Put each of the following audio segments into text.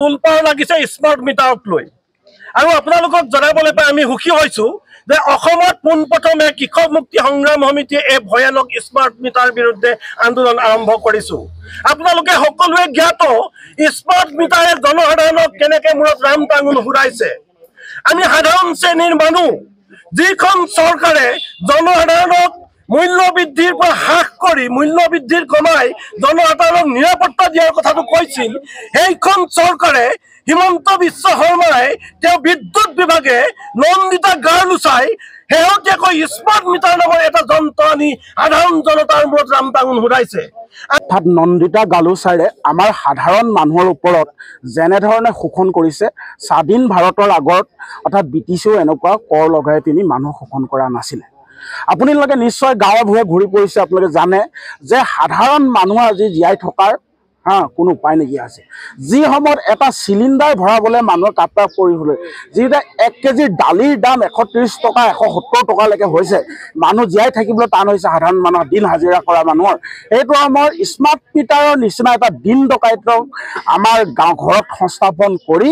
তোলপাৰ লাগিছে স্মাৰ্ট মিটাৰক লৈ। আৰু আপোনালোকক জনাবলৈ পাই আমি সুখী হৈছোঁ যে অসমত পোনপ্ৰথমে কৃষক মুক্তি সংগ্ৰাম সমিতিয়ে এই ভয়ানক স্মাৰ্ট মিটাৰ বিৰুদ্ধে আন্দোলন আৰম্ভ কৰিছোঁ। আপোনালোকে সকলোৱে জ্ঞাত স্মাৰ্ট মিটাৰে জনসাধাৰণক কেনেকৈ মূৰত ৰাম টাঙোন ঘূৰাইছে। আমি সাধাৰণ শ্ৰেণীৰ মানুহ, যিখন চৰকাৰে জনসাধাৰণক মূল্য বৃদ্ধিৰ পৰা হ্ৰাস কৰি মূল্য বৃদ্ধিৰ কমাই জনসাধাৰণক নিৰাপত্তা দিয়াৰ কথাটো কৈছিল, সেইখন চৰকাৰে হিমন্ত বিশ্ব শৰ্মাই তেওঁ বিদ্যুৎ বিভাগে নন্দিতা গাৰ্লুচাই শেহতীয়াকৈ স্মাৰ্ট মিটাৰ নামৰ এটা যন্ত্ৰ আনি সাধাৰণ জনতাৰ মূৰত ৰাম টাঙোন ঘূৰাইছে। অৰ্থাৎ নন্দিতা গালুচাৰে আমাৰ সাধাৰণ মানুহৰ ওপৰত যেনেধৰণে শোষণ কৰিছে, স্বাধীন ভাৰতৰ আগত অৰ্থাৎ ব্ৰিটিছেও এনেকুৱা কৰ লগাই পিনি মানুহ শোষণ কৰা নাছিলে। আপোনালোকে নিশ্চয় গাঁৱে ভূঞে ঘূৰি পৰিছে, আপোনালোকে জানে যে সাধাৰণ মানুহ আজি জীয়াই থকাৰ কোনো উপায় নাইকিয়া আছে। যি সময়ত এটা চিলিণ্ডাৰ ভৰাবলৈ মানুহৰ কাপ কৰিবলৈ যিহেতু 1 কেজি দালিৰ দাম 130 টকা 170 টকালৈকে হৈছে, মানুহ জীয়াই থাকিবলৈ টান হৈছে সাধাৰণ মানুহৰ, দিন হাজিৰা কৰা মানুহৰ। সেইটো আমাৰ স্মাৰ্ট মিটাৰৰ নিচিনা এটা দিন ডকাইতক আমাৰ গাঁও ঘৰত সংস্থাপন কৰি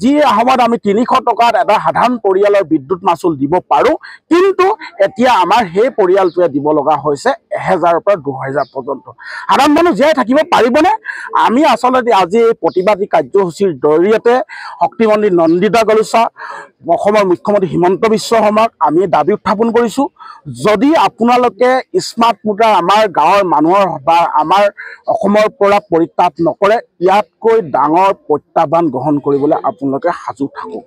যি সময়ত আমি 300 টকাত এটা সাধাৰণ পৰিয়ালৰ বিদ্যুৎ মাচুল দিব পাৰোঁ, কিন্তু এতিয়া আমাৰ সেই পৰিয়ালটোৱে দিব লগা হৈছে 1000ৰ পৰা 2000 পৰ্যন্ত। সাধাৰণ মানুহ জীয়াই থাকিব পাৰিবনে? আমি আচলতে আজি এই প্ৰতিবাদী কাৰ্যসূচীৰ জৰিয়তে শক্তিমন্ত্ৰী নন্দিতা গালুচা, অসমৰ মুখ্যমন্ত্ৰী হিমন্ত বিশ্ব শৰ্মাক আমি দাবী উত্থাপন কৰিছোঁ, যদি আপোনালোকে স্মাৰ্ট মিটাৰ আমাৰ গাঁৱৰ মানুহৰ বা আমাৰ অসমৰ পৰা পৰিত্যাগ নকৰে, ইয়াতকৈ ডাঙৰ প্ৰত্যাহ্বান গ্ৰহণ কৰিবলৈ আপোনালোকে সাজু থাকক।